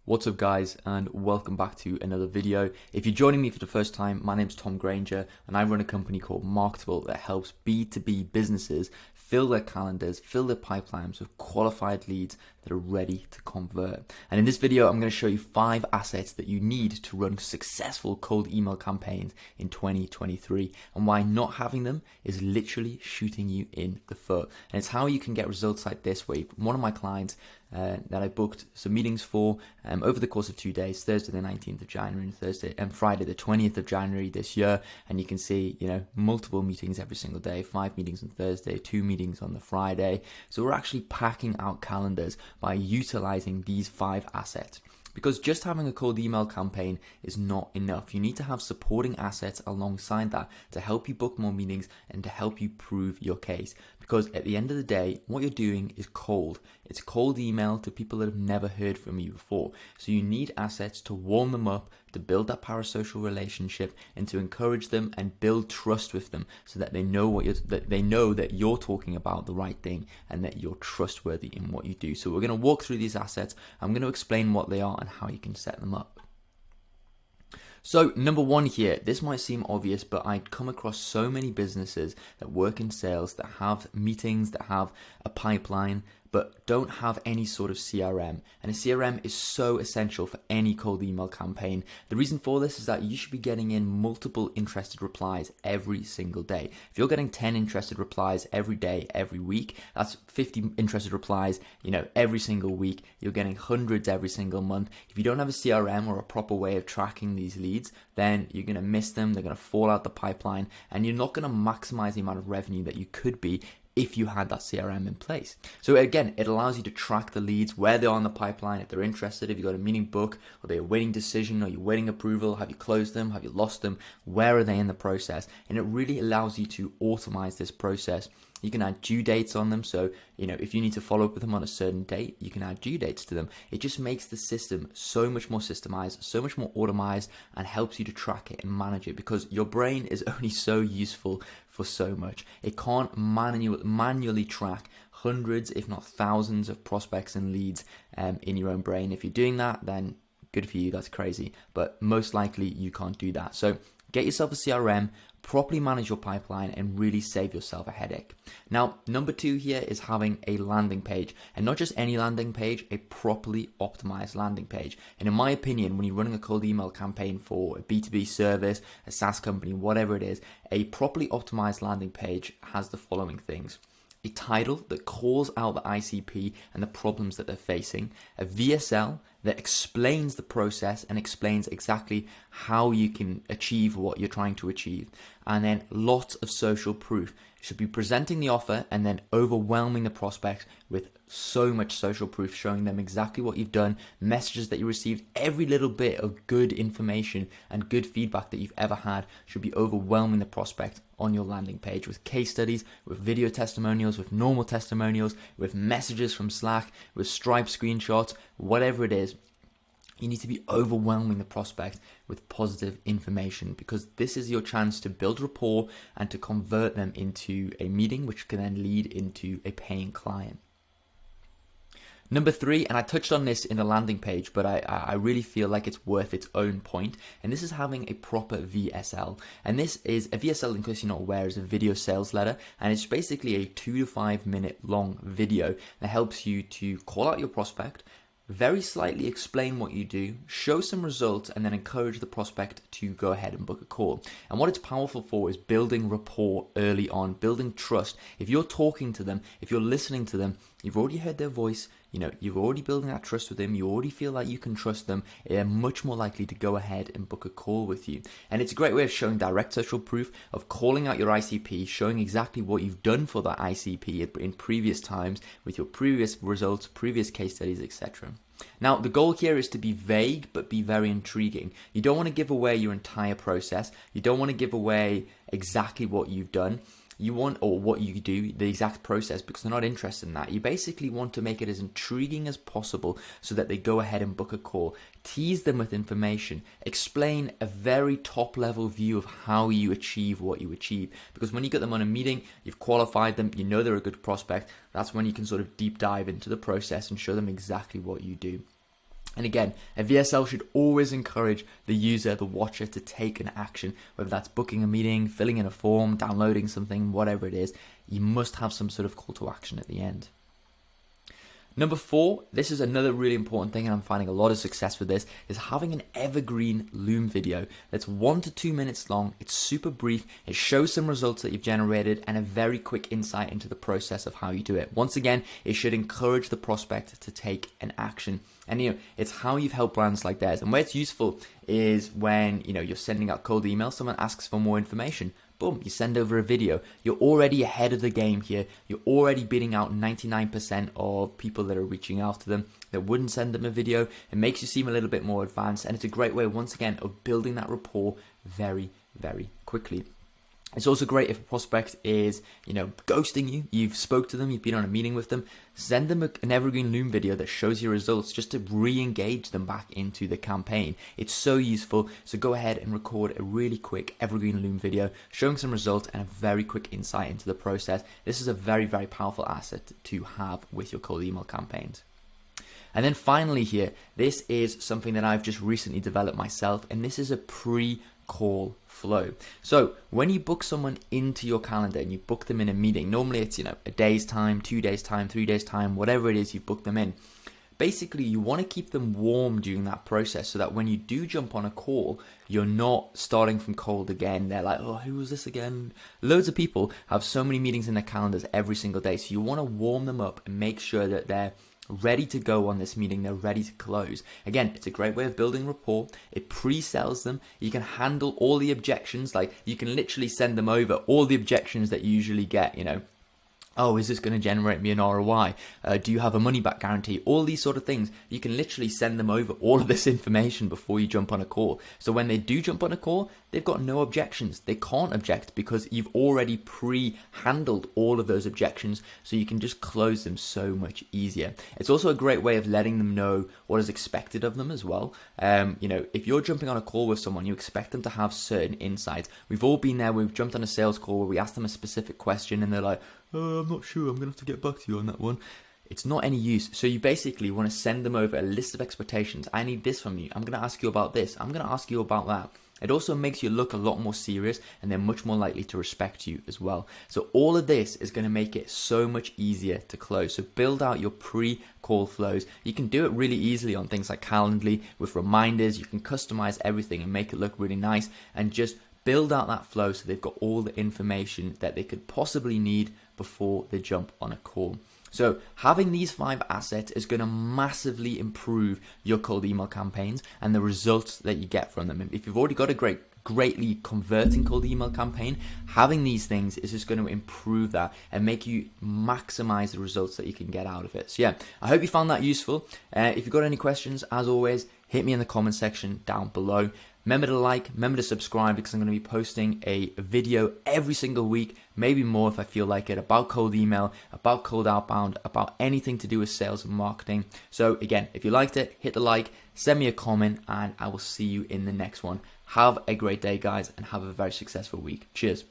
What's up guys, and welcome back to another video. If you're joining me for the first time, my name's Tom Granger and I run a company called Marketable that helps B2B businesses fill their calendars, fill their pipelines with qualified leads that are ready to convert. And in this video, I'm going to show you 5 assets that you need to run successful cold email campaigns in 2023, and why not having them is literally shooting you in the foot. And it's how you can get results like this, where one of my clients that I booked some meetings for over the course of 2 days, Thursday the 19th of January and Friday the 20th of January this year. And you can see, multiple meetings every single day, 5 meetings on Thursday, 2 meetings on the Friday. So we're actually packing out calendars by utilizing these 5 assets. Because just having a cold email campaign is not enough. You need to have supporting assets alongside that to help you book more meetings and to help you prove your case. Because at the end of the day, what you're doing is cold. It's cold email to people that have never heard from you before. So you need assets to warm them up, to build that parasocial relationship, and to encourage them and build trust with them, so that they know that you're talking about the right thing and that you're trustworthy in what you do. So we're going to walk through these assets. I'm going to explain what they are and how you can set them up. So number 1 here, this might seem obvious, but I come across so many businesses that work in sales that have meetings, that have a pipeline, but don't have any sort of CRM. And a CRM is so essential for any cold email campaign. The reason for this is that you should be getting in multiple interested replies every single day. If you're getting 10 interested replies every day, every week, that's 50 interested replies, every single week. You're getting hundreds every single month. If you don't have a CRM or a proper way of tracking these leads, then you're going to miss them. They're going to fall out the pipeline, and you're not going to maximize the amount of revenue that you could be if you had that CRM in place. So again, it allows you to track the leads, where they are in the pipeline, if they're interested, if you've got a meeting book, or they're waiting decision, or you're waiting approval, have you closed them, have you lost them, where are they in the process? And it really allows you to automate this process. You can add due dates on them. So, if you need to follow up with them on a certain date, you can add due dates to them. It just makes the system so much more systemized, so much more automized, and helps you to track it and manage it, because your brain is only so useful for so much. It can't manually track hundreds, if not thousands, of prospects and leads in your own brain. If you're doing that, then good for you, that's crazy. But most likely you can't do that. So get yourself a CRM, properly manage your pipeline, and really save yourself a headache. Now, number 2 here is having a landing page, and not just any landing page, a properly optimized landing page. And in my opinion, when you're running a cold email campaign for a B2B service, a SaaS company, whatever it is, a properly optimized landing page has the following things: a title that calls out the ICP and the problems that they're facing, a VSL that explains the process and explains exactly how you can achieve what you're trying to achieve, and then lots of social proof. You should be presenting the offer and then overwhelming the prospects with so much social proof, showing them exactly what you've done, messages that you received, every little bit of good information and good feedback that you've ever had should be overwhelming the prospect on your landing page, with case studies, with video testimonials, with normal testimonials, with messages from Slack, with Stripe screenshots, whatever it is. You need to be overwhelming the prospect with positive information, because this is your chance to build rapport and to convert them into a meeting, which can then lead into a paying client. Number 3, and I touched on this in the landing page, but I really feel like it's worth its own point, and this is having a proper VSL. And this is a VSL, in case you're not aware, is a video sales letter, and it's basically a 2 to 5 minute long video that helps you to call out your prospect, very slightly explain what you do, show some results, and then encourage the prospect to go ahead and book a call. And what it's powerful for is building rapport early on, building trust. If you're talking to them, if you're listening to them, you've already heard their voice, you're already building that trust with them, you already feel like you can trust them, they're much more likely to go ahead and book a call with you. And it's a great way of showing direct social proof, of calling out your ICP, showing exactly what you've done for that ICP in previous times with your previous results, previous case studies, etc. Now, the goal here is to be vague, but be very intriguing. You don't want to give away your entire process. You don't want to give away exactly what you've done. You want, or what you do, the exact process, because they're not interested in that. You basically want to make it as intriguing as possible so that they go ahead and book a call. Tease them with information. Explain a very top level view of how you achieve what you achieve. Because when you get them on a meeting, you've qualified them, you know they're a good prospect, that's when you can sort of deep dive into the process and show them exactly what you do. And again, a VSL should always encourage the user, the watcher, to take an action, whether that's booking a meeting, filling in a form, downloading something, whatever it is. You must have some sort of call to action at the end. Number 4, this is another really important thing, and I'm finding a lot of success with this, is having an Evergreen Loom video that's 1 to 2 minutes long. It's super brief. It shows some results that you've generated and a very quick insight into the process of how you do it. Once again, it should encourage the prospect to take an action. And it's how you've helped brands like theirs. And where it's useful is when you're sending out cold emails, someone asks for more information. Boom, you send over a video. You're already ahead of the game here. You're already beating out 99% of people that are reaching out to them that wouldn't send them a video. It makes you seem a little bit more advanced, and it's a great way, once again, of building that rapport very, very quickly. It's also great if a prospect is, ghosting you. You've spoke to them, you've been on a meeting with them. Send them an Evergreen Loom video that shows your results just to re-engage them back into the campaign. It's so useful. So go ahead and record a really quick Evergreen Loom video showing some results and a very quick insight into the process. This is a very, very powerful asset to have with your cold email campaigns. And then finally here, this is something that I've just recently developed myself, and this is a pre-call flow. So when you book someone into your calendar and you book them in a meeting, normally it's a day's time, 2 days time, 3 days time, whatever it is you book them in. Basically, you want to keep them warm during that process so that when you do jump on a call, you're not starting from cold again. They're like, oh, who was this again? Loads of people have so many meetings in their calendars every single day. So you want to warm them up and make sure that they're ready to go on this meeting, they're ready to close. Again, it's a great way of building rapport. It pre-sells them. You can handle all the objections, like you can literally send them over all the objections that you usually get, oh, is this going to generate me an ROI? Do you have a money back guarantee? All these sort of things. You can literally send them over all of this information before you jump on a call. So when they do jump on a call, they've got no objections. They can't object because you've already pre-handled all of those objections. So you can just close them so much easier. It's also a great way of letting them know what is expected of them as well. If you're jumping on a call with someone, you expect them to have certain insights. We've all been there. We've jumped on a sales call where we ask them a specific question and they're like, oh, I'm not sure, I'm going to have to get back to you on that one. It's not any use. So you basically want to send them over a list of expectations. I need this from you. I'm going to ask you about this. I'm going to ask you about that. It also makes you look a lot more serious and they're much more likely to respect you as well. So all of this is going to make it so much easier to close. So build out your pre-call flows. You can do it really easily on things like Calendly with reminders. You can customize everything and make it look really nice and just build out that flow so they've got all the information that they could possibly need before they jump on a call. So having these 5 assets is going to massively improve your cold email campaigns and the results that you get from them. And if you've already got a greatly converting cold email campaign, having these things is just going to improve that and make you maximize the results that you can get out of it. So yeah, I hope you found that useful. If you've got any questions, as always, hit me in the comment section down below. Remember to like, remember to subscribe because I'm going to be posting a video every single week, maybe more if I feel like it, about cold email, about cold outbound, about anything to do with sales and marketing. So again, if you liked it, hit the like, send me a comment, and I will see you in the next one. Have a great day, guys, and have a very successful week. Cheers.